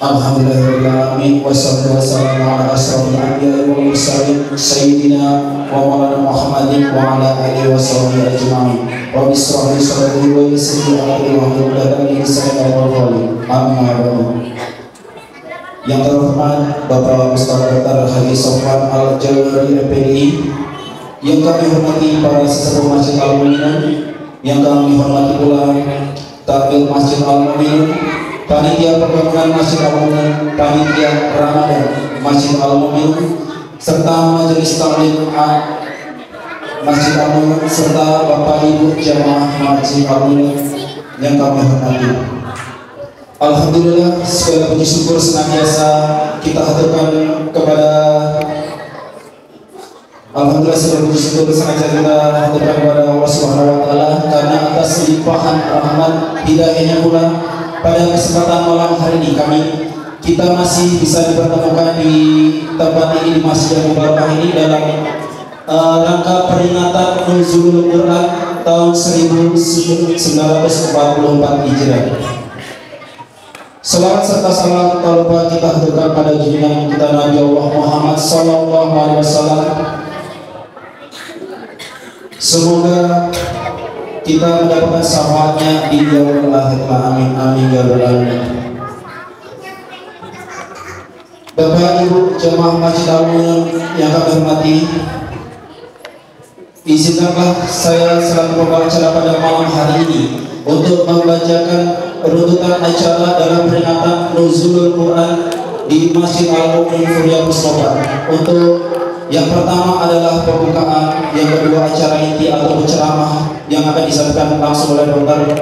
Alhamdulillahirrahmanirrahim. Wassalatu wassalamu ala asyrafil anbiya'i wal mursalin sayyidina wa maulana Muhammadin wa ala alihi wa sahbihi ajma'in. Rabbi shrah li sadri wa yassir li amri wahlul 'uqdatam min lisani yafqahu qawli. Amma ba'du. Yang terhormat Bapak Ustaz Dr. Haji Sofwan Al-Jawhari MPDI, yang kami hormati para sesepuh Masjid Al-Mu'minun, yang kami hormati pula Takmir Masjid Al-Mu'minun, panitia pembangunan Masjid Al-Mu'minun, panitia Ramadan Masjid Al-Mu'minun, serta majelis taklim Masjid Al-Mu'minun, serta Bapak Ibu jamaah Masjid Al-Mu'minun yang kami hormati. Alhamdulillah, segala puji syukur senantiasa kita haturkan kepada Allah Subhanahu wa taala karena atas limpahan rahmat hidayahnya pula pada kesempatan malam hari ini kita masih bisa dipertemukan di tempat ini, di Masjid yang Mubarak ini, dalam rangka peringatan Nuzulul Quran tahun 1944 Hijriah. Salawat serta salam tak lupa kita haturkan pada junjungan kita Nabi Allah Muhammad sallallahu alaihi wasallam. Semoga kita mendapatkan syafaatnya di yaumil akhir. Amin amin ya rabbal alamin. Bapak Ibu jemaah Masjid Al-Mu'minun yang kami hormati, izinkanlah saya selaku pembawa acara pada malam hari ini untuk membacakan runtutan acara dalam peringatan Nuzulul Quran di Masjid Al-Mu'minun Furia Mustafa. Untuk yang pertama adalah pembukaan, yang kedua acara inti atau ceramah yang akan disampaikan langsung oleh Dr.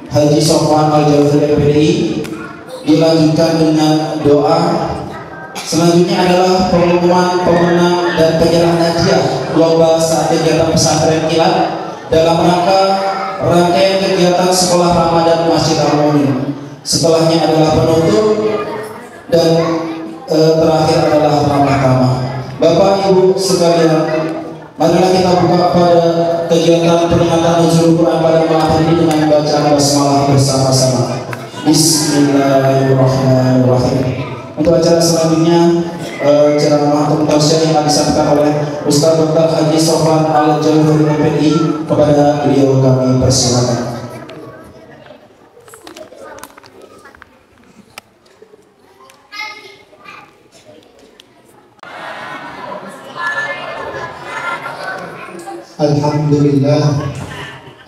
Haji Sofwan Al-Jawhari MPDI, dilanjutkan dengan doa. Selanjutnya adalah pengumuman pemenang dan penyerahan hadiah lomba saat kegiatan pesantren kilat dalam rangka rangkaian kegiatan sekolah Ramadan Masjid Al-Mu'minun. Setelahnya adalah penutup dan terakhir adalah ramah tamah. Bapak Ibu sekalian, marilah kita buka pada kegiatan peringatan Nuzulul Quran pada malam hari ini dengan bacaan basmalah bersama-sama. Bismillahirrahmanirrahim. Untuk acara selanjutnya, ceramah atau tausiah yang akan disampaikan oleh Ustaz Dr. Haji Sofwan Al-Jawhari MPDI, kepada beliau kami persilakan.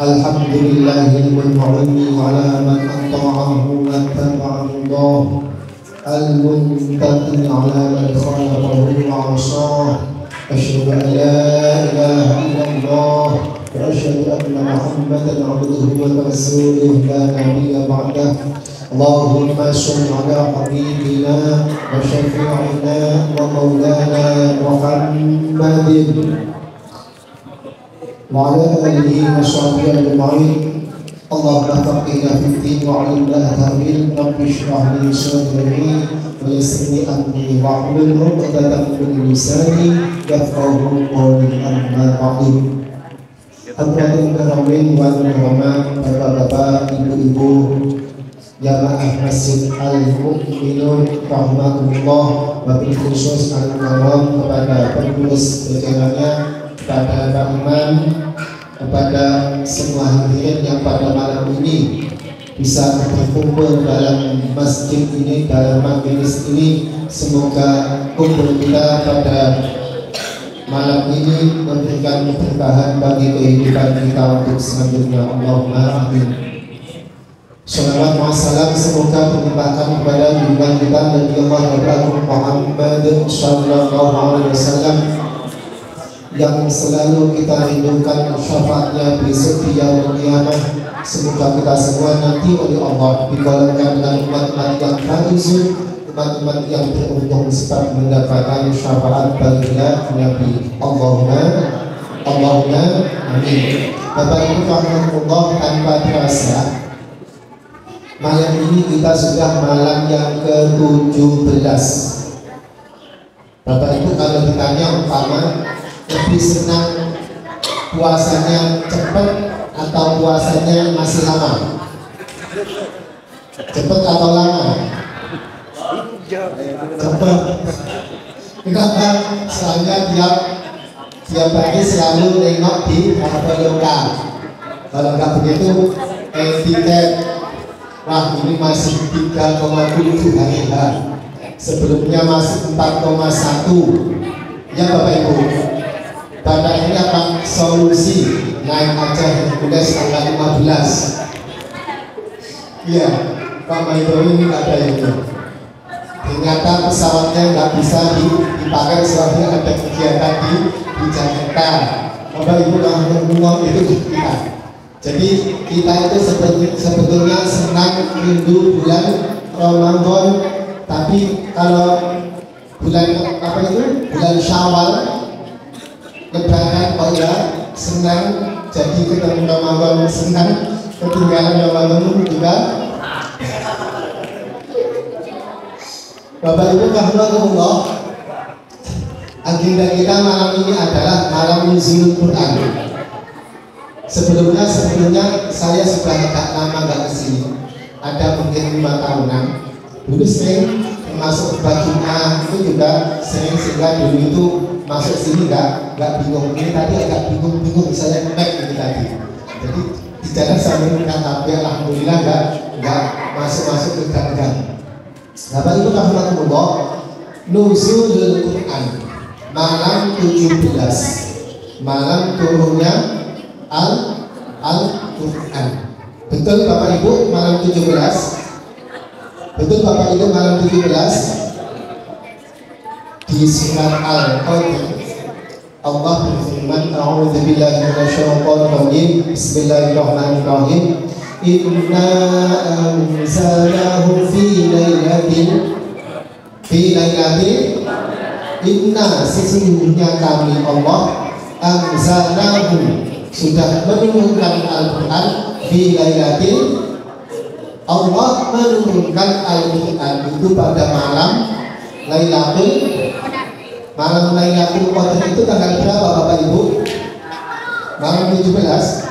Alhamdulillahil mun'imi ala man ata'ahu wa taba'ahu al-muntaqim ala man khalaqahu wa 'ashahu. Asyhadu an la ilaha illallah wa asyhadu anna Muhammadan 'abduhu wa rasuluhu la nabiyya ba'dahu. Allahumma shalli ala habibina wa syafi'ina wa maulana Muhammadin wa ala alihi wa sahbihi ajma'in. Allahumma faqihna fid din wa 'allimna ta'wil. Rabbi shrah li sadri wa yassir li amri wahlul 'uqdatam min lisani yafqahu qawli. Amma ba'du. Hadirin karamin wal ulama, bapak-bapak, ibu-ibu, jamaah Masjid Al-Mu'minun rahmatullah, wabil khusus al-karam kepada pengurus jajarannya, kepada Pak Imam, kepada semua hadirin yang pada malam ini bisa berkumpul dalam masjid ini, dalam majelis ini. Semoga kumpul kita pada malam ini memberikan keberkahan bagi kehidupan kita untuk selanjutnya. Allahumma amin. Salawat wa salam semoga berlimpahkan kepada junjungan kita Nabi Allah Muhammad sallallahu alaihi wasallam, yang selalu kita rindukan syafaatnya besok di yaumul qiyamah. Semoga kita semua nanti oleh Allah digolongkan dengan umat-umat yang faizun, umat-umat yang beruntung sebab mendapatkan syafaat baginda Nabi. Allahumma amin. Bapak Ibu rahmatullah, tanpa terasa malam ini kita sudah malam yang ke-17. Bapak Ibu kalau ditanya umpama lebih senang puasanya cepat atau puasanya masih lama? Cepat atau lama? Coba. Kenapa? Soalnya tiap pagi selalu nengok di Traveloka. Kalau nggak begitu, tiket. Wah, ini masih 3,7 hari H. Sebelumnya masih 4,1. Ya Bapak Ibu. Bapak ini apa solusi naik aja Hercules tanggal 15? Iya, Pak Maidori ini nggak ada itu. Ternyata pesawatnya nggak bisa dipakai soalnya ada kegiatan di Jakarta. Bapak Ibu ngomong itu kita. Jadi kita itu sebetulnya senang rindu bulan Ramadan, tapi kalau bulan apa itu bulan Syawal Lebaran ya senang, jadi ketemu Ramadan senang, ketinggalan Ramadan juga. Bapak Ibu rahimahullah, agenda kita malam ini adalah malam nuzulul Quran. Sebelumnya saya sudah agak lama nggak kesini, ada mungkin 5 tahunan. Dulu sering masuk Jumat itu juga sering, sehingga dulu itu masuk sini nggak bingung. Ini tadi agak bingung saya ngemek ini tadi. Jadi di jalan sambil bukan, tapi alhamdulillah nggak masuk ke gang-gang. Bapak Ibu rahimahullah, nuzulul Quran malam 17, malam turunnya Al-Quran. Betul Bapak Ibu malam 17? Betul Bapak Ibu malam 17 di surat Al-Qadr. Allah berfirman, a'udzubillahi minasyaitonir rajim. Bismillahirrahmanirrahim. Inna anzalnahu fi lailatin inna sesungguhnya kami Allah anzalnahu sudah menurunkan Al-Quran fi lailatin. Allah menurunkan Al-Quran itu pada malam Lailatul Qadar. Itu tanggal berapa Bapak Ibu? Malam 17?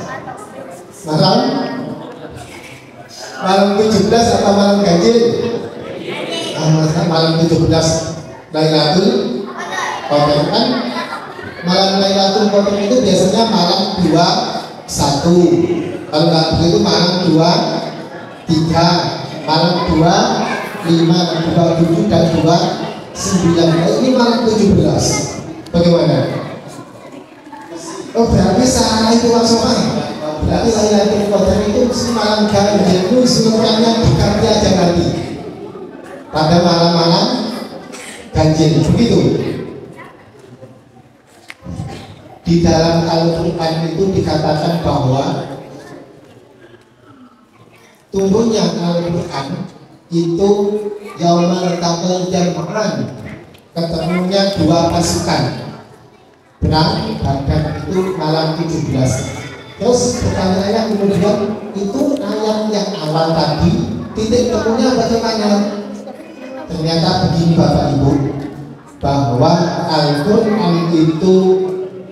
Malam 17 atau malam ganjil? Malam 17 Lailatul Qadar kan? Malam Lailatul Qadar itu biasanya malam 21. Kalau nggak begitu malam 23, malam 25, 27 dan 29. Ini malam 17. Bagaimana? Oh berarti salah itu maksudnya. Berarti Lailatul Qadar itu malam ganjil itu sebenarnya diganti aja nanti pada malam-malam ganjil, begitu. Di dalam Al-Quran itu dikatakan bahwa turunnya Al-Quran itu Yaumal Taqal Jam'an, ketemunya 2 pasukan perang Badar itu malam 17. Terus pertanyaannya kemudian itu ayat yang awal tadi titik temunya bagaimana? Ternyata begini Bapak Ibu, bahwa Al-Quran itu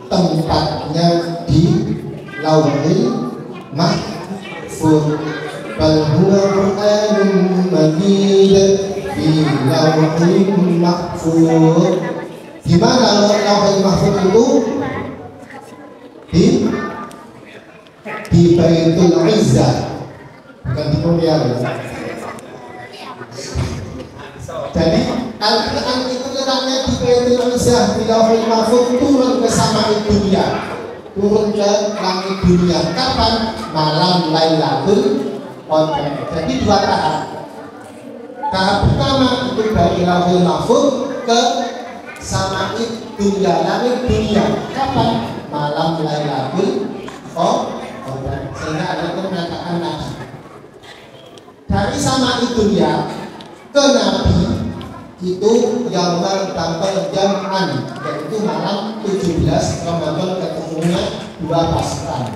tempatnya di Lauhil Mahfuz. Bal huwa Qur'anun Majid fi Lauhil Mahfuz. Di mana Lauhil Mahfuz itu? Di Baitul Izzah, bukan di Korea. Jadi Al-Quran itu letaknya di Baitul Izzah, di Lauhil Mahfuz, turun ke samai dunia, turun ke langit dunia. Kapan? Malam Lailatul Qadar. Jadi 2 tahap. Tahap pertama itu dari Lauhil Mahfuz ke samai dunia, langit dunia. Kapan? Malam Lailatul Qadar. Sehingga ada yang mengatakan Nabi dari samai dunia ke Nabi itu Yaumal Taqal Jam'an, yaitu malam 17 Ramadan, ketemunya 2 pasukan.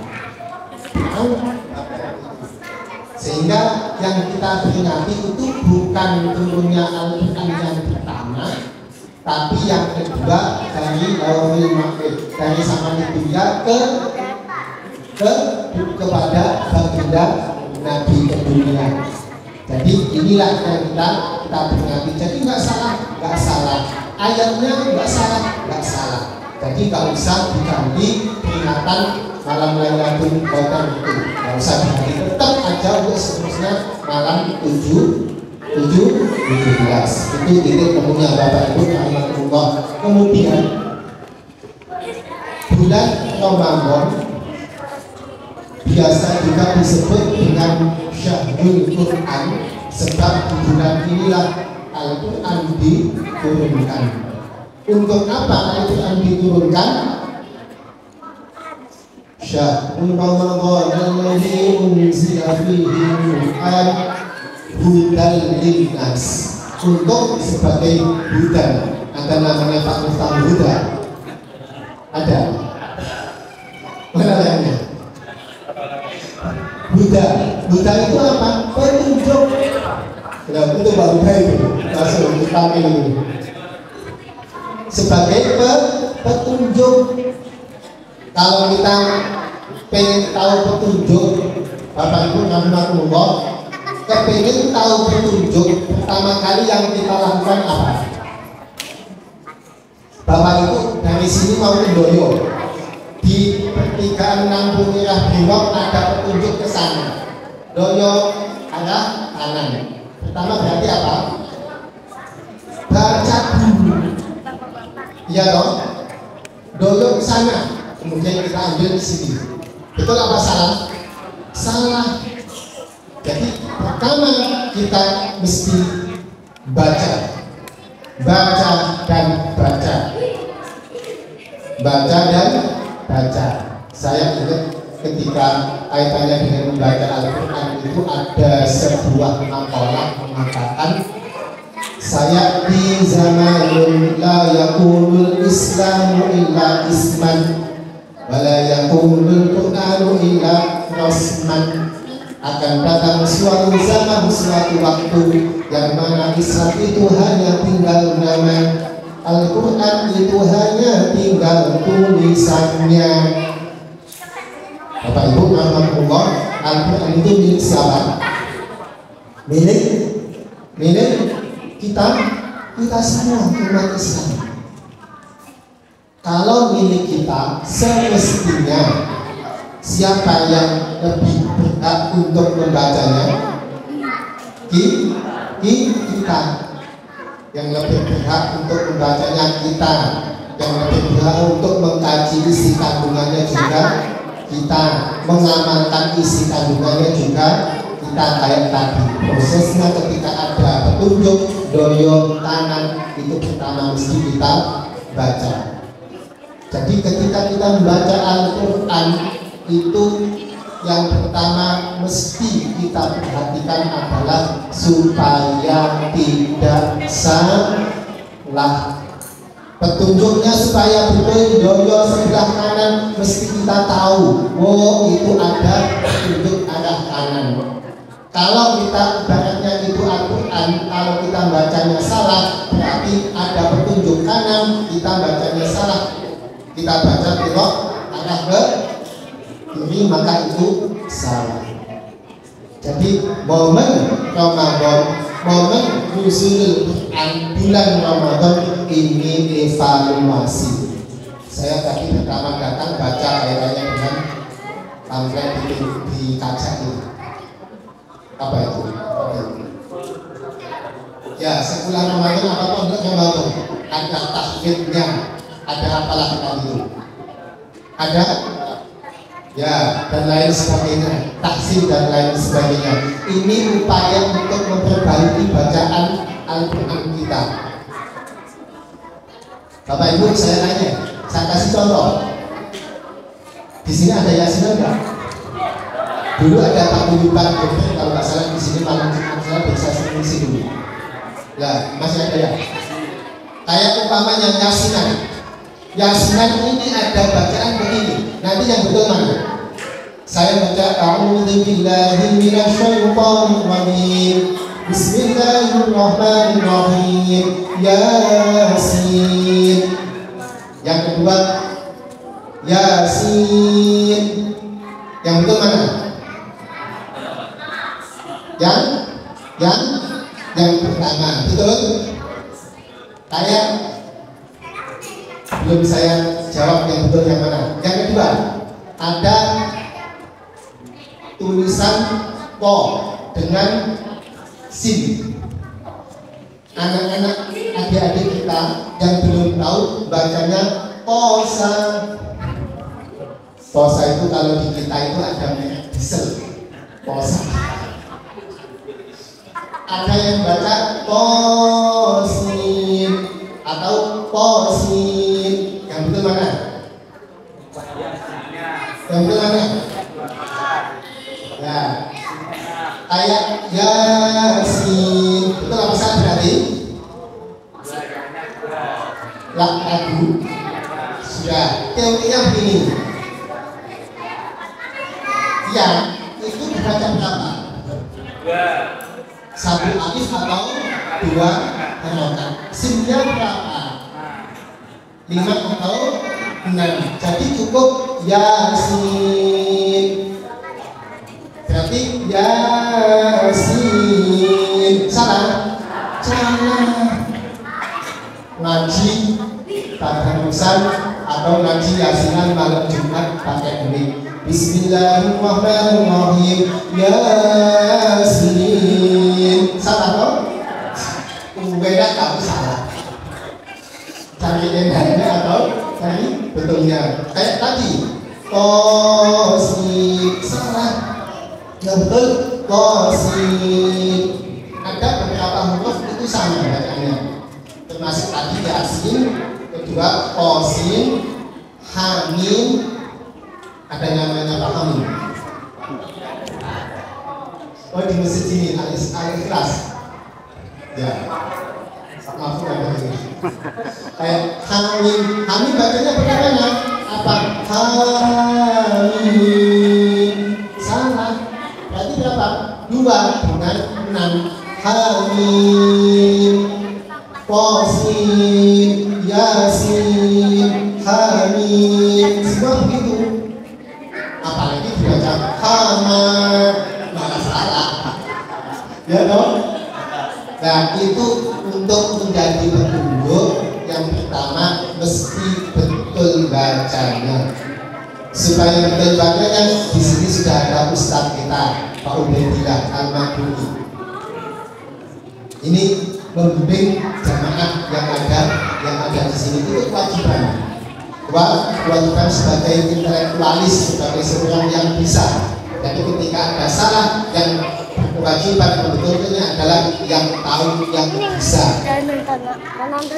Sehingga yang kita peringati itu bukan turunnya Al-Quran yang pertama, tapi yang kedua dari Lauhil Mahfuz, dari samai dunia kepada baginda Nabi ke dunia. Jadi inilah yang kita kita peringati. Jadi nggak salah, ayatnya nggak salah. Jadi nggak usah diganti peringatan malam Lailatul Qadar itu, nggak usah diganti, tetap aja untuk seterusnya malam 17 itu titik temunya Bapak Ibu rahimahullah. Kemudian bulan Ramadan biasa juga disebut dengan Syahrul Quran, sebab di bulan inilah Al-Quran diturunkan. Untuk apa Al-Quran diturunkan? Syahrul Ramadan alladzi unzila fihi al-Quran hudan linnas, untuk sebagai hudan. Ada namanya Pak Mustafa Huda? Ada? Mana lainnya? Huda itu apa? Petunjuk. Nah, itu baru itu langsung kita ini sebagai petunjuk. Kalau kita pengen tahu petunjuk, Bapak Ibu rahimahullah, kepengen tahu petunjuk, pertama kali yang kita lakukan apa? Bapak Ibu dari sini mau ke Doyo, di pertigaan Nampung Merah Brimob ada petunjuk ke sana. Doyo arah kanan. Pertama berarti apa? Baca dulu. Iya dong. Doyo ke sana, kemudian kita ambil di sini. Betul apa salah? Salah. Jadi pertama kita mesti baca dan baca. Baca dan baca. Saya ingat ketika kaitannya dengan membaca Al-Quran itu ada sebuah makalah mengatakan, saya di zamanun la yakunul islamu illa isman wa la yakunul Qur'anu illa rasman. Akan datang suatu zaman, suatu waktu yang mana Islam itu hanya tinggal nama, Al-Quran itu hanya tinggal tulisannya. Bapak Ibu rahimahullah, Al-Quran itu milik siapa? Milik kita semua umat Islam. Kalau milik kita, semestinya siapa yang lebih berhak untuk membacanya? Kita. Yang lebih berhak untuk membacanya kita. Yang lebih berhak untuk mengkaji isi kandungannya juga kita. Mengamalkan isi kandungannya juga kita. Kayak tadi prosesnya ketika ada petunjuk doyo kanan, itu pertama mesti kita baca. Jadi ketika kita membaca Al-Quran itu yang pertama mesti kita perhatikan adalah supaya tidak salah. Petunjuknya supaya betul doyo sebelah kanan mesti kita tahu, oh itu ada petunjuk arah kanan. Kalau kita ibaratnya itu Al-Quran, kalau kita bacanya salah berarti ada petunjuk kanan, kita bacanya salah. Kita baca belok arah ke kiri, maka itu salah. Jadi momen Ramadan, momen nuzulul Quran, bulan Ramadan ini evaluasi. Saya tadi pertama datang baca kaitannya dengan pamflet di kaca ini. Apa itu? Ya, sebulan Ramadan apa untuk Ramadan? Ada tahfidnya, ada apalah tadi itu? Ada ya, dan lain sebagainya, tahsin dan lain sebagainya. Ini upaya untuk memperbaiki bacaan Al-Quran kita. Bapak Ibu, saya tanya, saya kasih contoh. Di sini ada Yasin enggak? Dulu ada Pak Buyuban, kalau nggak salah di sini malam saya bisa mengisi dulu. Ya, masih ada ya. Kayak umpamanya Yasinan. Yasinan ini ada bacaan begini. Nanti yang betul mana? Saya baca a'udzubillahi minasyaitonir rajim. Bismillahirrahmanirrahim. Yasin. Yang kedua Yasin. Yang betul mana? Yang Yang pertama, betul? Belum saya jawab yang betul yang mana. Yang kedua, ada tulisan po dengan sin. Anak-anak adik-adik kita yang belum tahu bacanya posa. Posa itu kalau di kita itu ada merek diesel. Posa. Ada yang baca posin atau posin. Yang betul mana? Yang betul mana? Ya, kayak Yasin. Betul apa salah berarti? Lagu. Sudah. Teorinya begini. Ya, itu dibaca berapa? Satu alif atau dua harokat. Sinnya berapa? 5 atau 6. Jadi cukup Yasin. Berarti Yasin. Salah? Salah. Ngaji tadarusan atau ngaji Yasinan malam Jumat pakai ini. Bismillahirrahmanirrahim. Yasin. Salah toh? Beda kamu salah. Cari endangnya atau cari betulnya. Kayak tadi. Tosin. Salah. Yang betul tosin. Ada beberapa huruf itu sama bacanya. Termasuk tadi Yasin, kedua tosin, hamim. Ada namanya apa hamim? Oh di masjid sini al-ikhlas. Ya. Maaf ada ini. Kayak hamim. Hamim bacanya bagaimana? Apa? Hamim. Salah. Berarti berapa? 2 dengan 6. Hamim. Qasim, Yasin, Hamim. Semua begitu. Apalagi dibaca Hamad. Malah salah. Ya dong? Nah itu untuk menjadi petunjuk yang pertama mesti betul bacanya. Supaya betul bacanya di sini sudah ada ustaz kita Pak Ubaidillah Al-Maduni. Ini membimbing jamaah yang ada di sini itu kewajiban. Kewajiban sebagai intelektualis, sebagai seorang yang bisa. Jadi ketika ada salah yang kewajiban membetulkannya adalah yang tahu, yang bisa.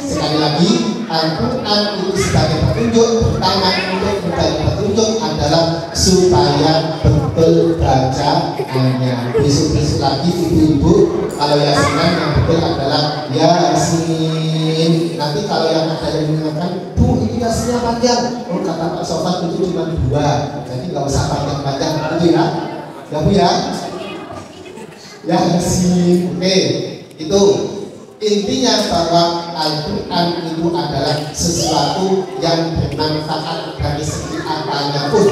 Sekali lagi, Al-Quran itu sebagai petunjuk. Pertama untuk menjadi petunjuk adalah supaya betul bacaannya. Besok-besok lagi ibu-ibu kalau Yasinan yang betul adalah Yasin. Nanti kalau yang ada yang mengatakan, Bu ini Yasinnya panjang. Oh kata Pak Sofat itu cuma 2. Jadi nggak usah panjang-panjang itu ya. Ya Bu ya. Yasin. Oke. Itu intinya bahwa Al-Quran itu adalah sesuatu yang bermanfaat dari segi apanya pun.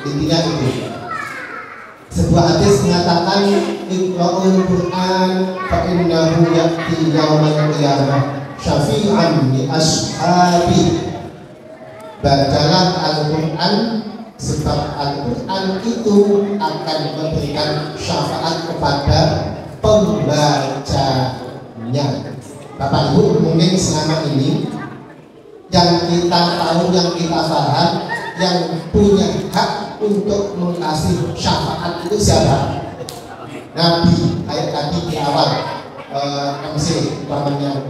Intinya itu. Sebuah hadis mengatakan Iqra'ul Quran fa innahu ya'ti yaumal qiyamah syafi'an li ashabi. Bacalah Al-Quran sebab Al-Quran itu akan memberikan syafaat kepada pembacanya. Bapak Ibu, mungkin selama ini yang kita tahu, yang kita paham, yang punya hak untuk mengasih syafaat itu siapa? Nabi. Kayak tadi di awal MC namanya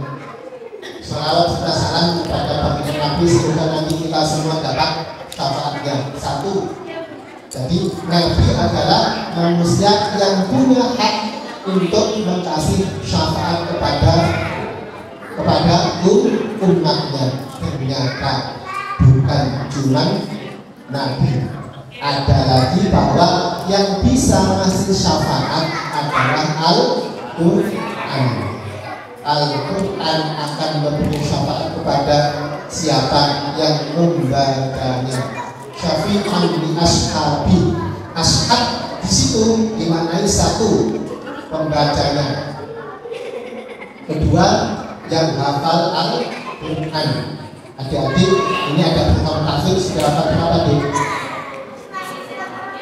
sholawat serta salam kepada baginda Nabi, semoga nanti kita semua dapat syafaatnya. 1. Jadi Nabi adalah manusia yang punya hak untuk mengasih syafaat kepada umatnya. Ternyata bukan cuma Nabi, ada lagi bahwa yang bisa ngasih syafaat adalah Al-Quran. Al-Quran akan memberi syafaat kepada siapa yang membacanya. Syafi'an li ashabi. Ashab di situ dimaknai 1 pembacanya. kedua yang hafal Al-Quran. Adik-adik, ini ada pertama tahfidz sudah hafal berapa adik?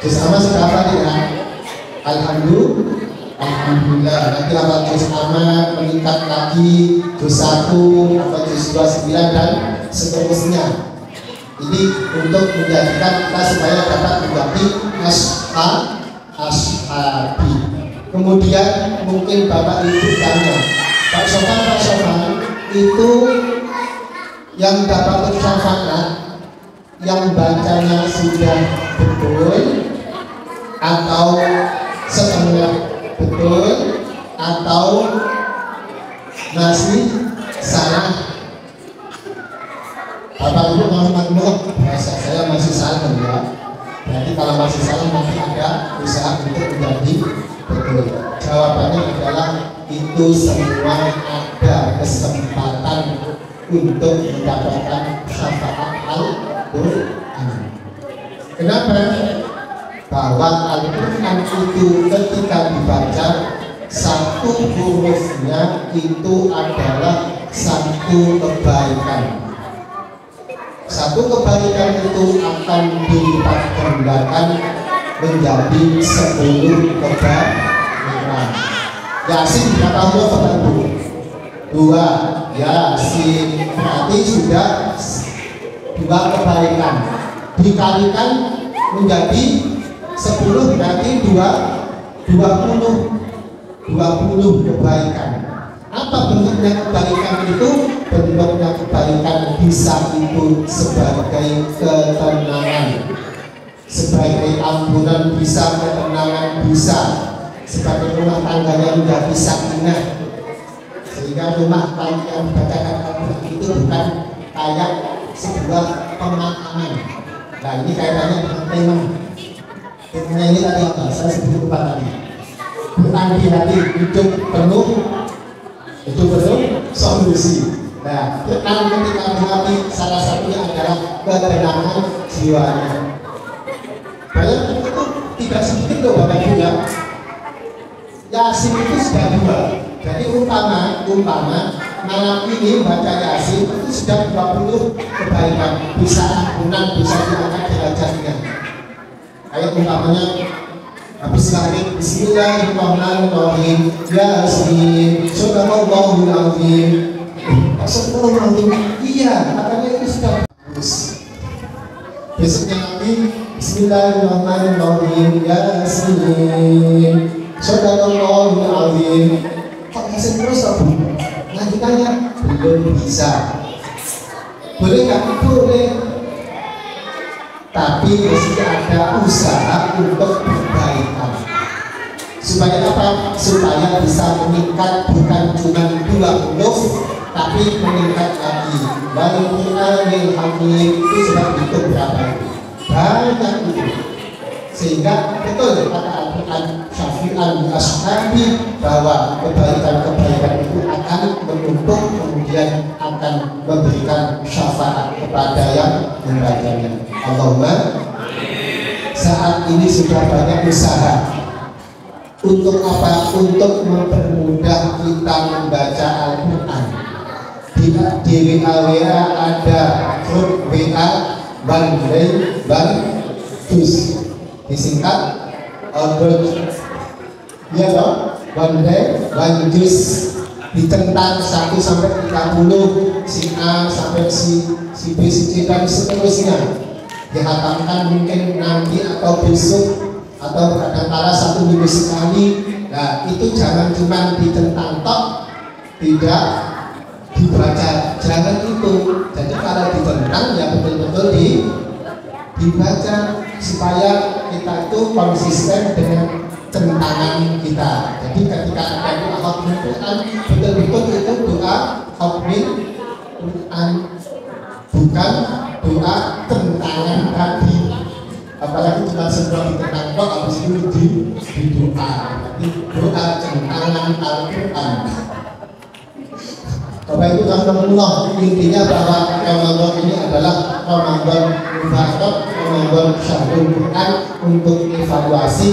Juz amma sudah hafal ya? Alhamdulillah. Nanti hafal juz amma meningkat lagi juz 1 atau juz 29 dan seterusnya. Ini untuk menjadikan kita supaya dapat menjadi ashabi. Kemudian mungkin Bapak Ibu tanya, Pak Sofan itu yang dapat syafaat, yang bacanya sudah betul atau setengah betul atau masih salah? Bapak Ibu mau maklum, bahasa saya masih salah ya. Berarti kalau masih salah nanti ada usaha untuk menjadi betul. Jawabannya adalah itu semua ada kesempatan untuk mendapatkan syafaat Al-Quran. Kenapa? Bahwa Al-Quran itu ketika dibaca satu hurufnya itu adalah satu kebaikan. Satu kebaikan itu akan dilipat gandakan menjadi 10 kebaikan. Yasin berapa huruf Bapak Ibu? 2. Yasin berarti sudah 2 kebaikan. Dikalikan menjadi 10 berarti 20 kebaikan. Apa bentuknya kebaikan itu? Bentuknya kebaikan bisa itu sebagai ketenangan, sebagai ampunan bisa, ketenangan bisa, sebagai rumah tangganya menjadi sakinah. Sehingga rumah tangga yang dibacakan Al-Quran itu bukan kayak sebuah pemakaman. Nah ini kaitannya dengan tema. Temanya ini tadi apa? Saya sebut lupa tadi. Bukan di hati, hidup penuh solusi. Nah, Quran ketika mengerti salah satunya adalah ketenangan jiwanya. Banyak itu tidak sedikit loh Bapak Ibu ya. Yasin itu sudah 2. Jadi umpama malam ini baca Yasin itu sudah 20 kebaikan, bisa ampunan, bisa diangkat derajatnya. Kayak umpamanya habis lagi Bismillahirrahmanirrahim Yasin Sadaqallahul Azim. Astagfirullahaladzim. Iya, makanya itu sudah bagus. Besoknya lagi Bismillahirrahmanirrahim Yasin Sadaqallahul Azim. Kok Yasin terus Abu? Lanjutannya belum bisa. Boleh nggak? Boleh. Tapi mesti ada usaha untuk perbaikan. Supaya apa? Supaya bisa meningkat bukan cuma 2 huruf tapi meningkat lagi. Wal-Qur'anil Hakim itu sudah hitung berapa itu? Banyak itu. Sehingga betul kata Al-Quran Syafi'an ashabi bahwa kebaikan-kebaikan itu akan menumpuk kemudian akan memberikan syafaat kepada yang membacanya. Allahumma saat ini sudah banyak usaha. Untuk apa? Untuk mempermudah kita membaca Al-Quran. Di WA ada grup WA One Day One Juz, disingkat ya toh, One Day One Juz, ditentang 1 sampai 30, si A sampai si B, si C dan seterusnya. Dihatamkan mungkin nanti atau besok atau kadang-kala 1 minggu sekali. Nah itu jangan cuma ditentang tok, tidak dibaca, jangan itu. Jadi kalau ditentang ya betul-betul dibaca supaya kita itu konsisten dengan tentangan kita. Jadi ketika ada doa hafal Quran, betul-betul itu doa hafal Quran, bukan doa tentangan tadi. Apalagi cuma sebuah ditentang kok habis itu di doa. Jadi doa tentangan Al-Quran. Bapak Ibu Alhamdulillah, intinya bahwa Ramadan ini adalah Ramadan mubarak, Ramadan Syahrul Quran untuk evaluasi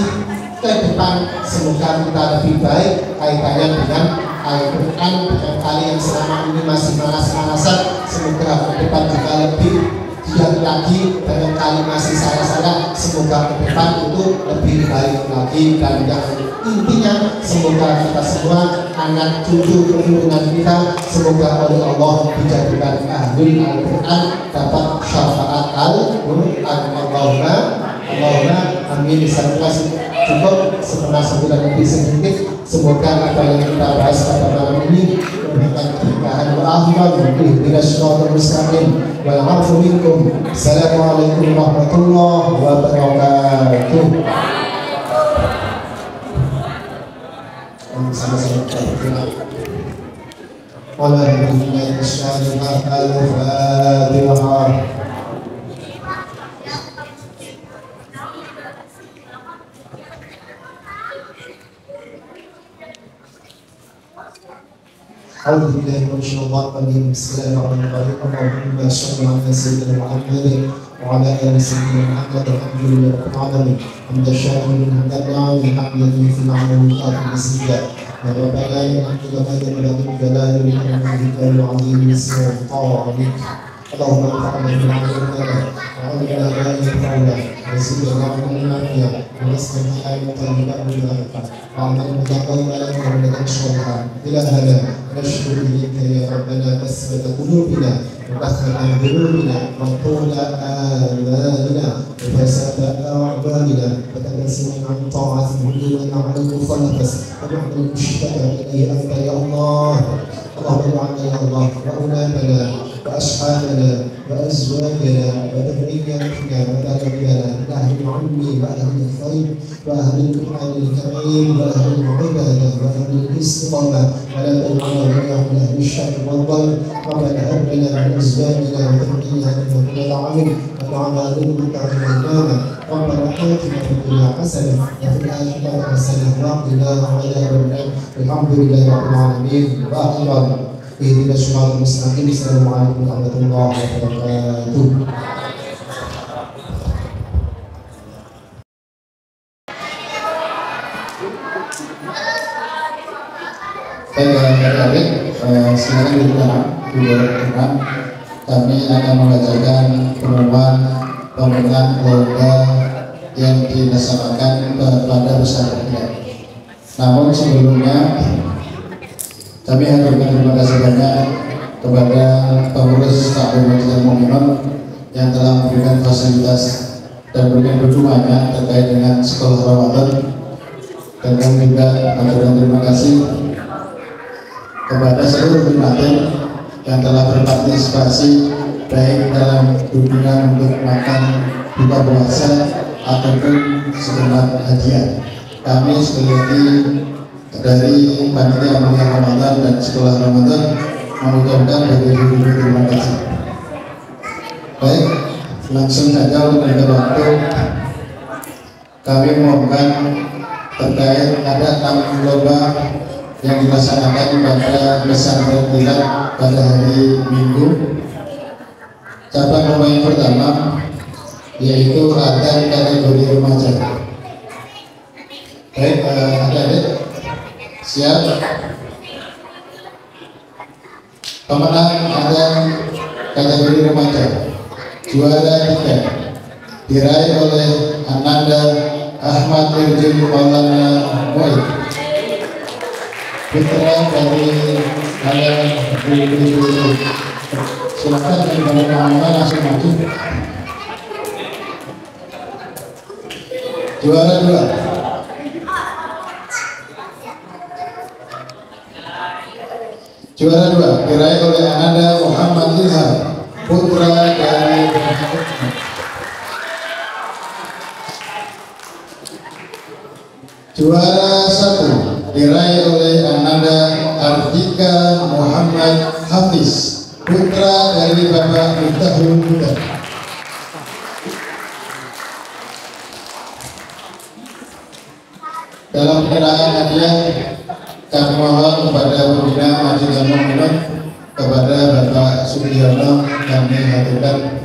ke depan. Semoga kita lebih baik kaitannya dengan Al-Quran barangkali yang selama ini masih malas-malasan, semoga ke depan juga lebih giat lagi, barangkali masih salah-salah, semoga ke depan itu lebih baik lagi. Dan yang intinya semoga kita semua, anak cucu keturunan kita, semoga oleh Allah dijadikan ahlul Al-Quran, dapat syafaat Al-Quran. Allahumma amin. Saya kasih cukup setengah 9 lebih sedikit. Semoga apa yang kita bahas pada malam ini memberikan keberkahan wa afwan ihdinas siratal mustaqim wal 'afwu minkum. Assalamualaikum warahmatullahi wabarakatuh. Sama-sama Al-Fatihah. أعوذ بالله من الشيطان الرجيم. بسم الله الرحمن الرحيم. اللهم صل على سيدنا محمد وعلى آل سيدنا محمد. الحمد لله رب العالمين. حمد الشاكر من حمد النعم حمدا في العالم والأرض بسجدا. وربنا أنت لقد بلغت جلال وجهك العظيم سلطانك. اللهم تقبل من عملنا وعلمنا ما ينفعنا وزدنا علما نافعا ورزقا حلالا طيبا مباركا وعملا متقبلا وولدا صالحا. إلهنا نشكو إليك يا ربنا كسرة قلوبنا وكثرة ذنوبنا وطول آمالنا وفساد أعمالنا وتنزلا عن طاعة مؤمنا على المخلص ونحن المشتكى إليه أنت يا الله. اللهم اجعلنا يا الله وأولادنا وأصحابنا وأزواجنا وذرياتنا وتابعنا من أهل العلم وأهل الخير وأهل القرآن الكريم وأهل العبادة وأهل الاستقامة ولا تجعلنا منهم من أهل الشر والضل. ربنا هب لنا من أزواجنا وذرياتنا قرة أعين واجعلنا للمتقين إماما. ربنا آتنا في الدنيا حسنة وفي الآخرة حسنة وقنا عذاب النار. الحمد لله رب العالمين. وآخر اهدنا الصراط المستقيم. السلام عليكم ورحمة الله وبركاته. Baik, adik-adik, silakan duduk tenang. Kami akan membacakan pengumuman pemilihan lomba yang dilaksanakan pada pesantren. Namun sebelumnya kami haturkan terima kasih banyak kepada pengurus Takbir Masjid Al-Mu'minun yang telah memberikan fasilitas dan memberikan dukungannya terkait dengan sekolah Ramadan. Dan kami juga haturkan terima kasih kepada seluruh pengantin yang telah berpartisipasi baik dalam dukungan untuk makan buka puasa ataupun segenap hadiah. Kami sekali lagi dari panitia pemilihan Ramadan dan sekolah Ramadan mengucapkan beribu-ribu terima kasih. Baik, langsung saja untuk meninggal waktu kami mengumumkan terkait ada 6 lomba yang dilaksanakan pada pesantren kita pada hari Minggu. Cabang lomba yang pertama yaitu adzan kategori remaja. Baik, adik-adik siap? Pemenang adzan kategori remaja juara 3 diraih oleh Ananda Ahmad Irjil Maulana Mu'id, putra dari kalian. Silakan dari nama langsung maju. Juara 2 diraih oleh Ananda Muhammad Ilham, putra dari juara 1 diraih oleh Ananda Ardika Muhammad Hafiz, putra dari Bapak Miftahul Huda. Dalam penyerahan hadiah kami mohon kepada pembina Masjid Al-Mu'minun, kepada Bapak Sugiono kami haturkan.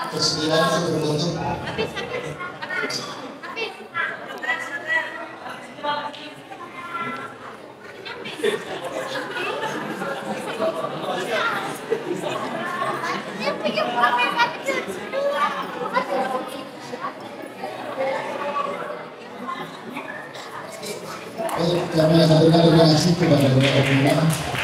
Kesedihan sebelum tutup. Kami hadirkan terima kasih kepada Bapak Ibu.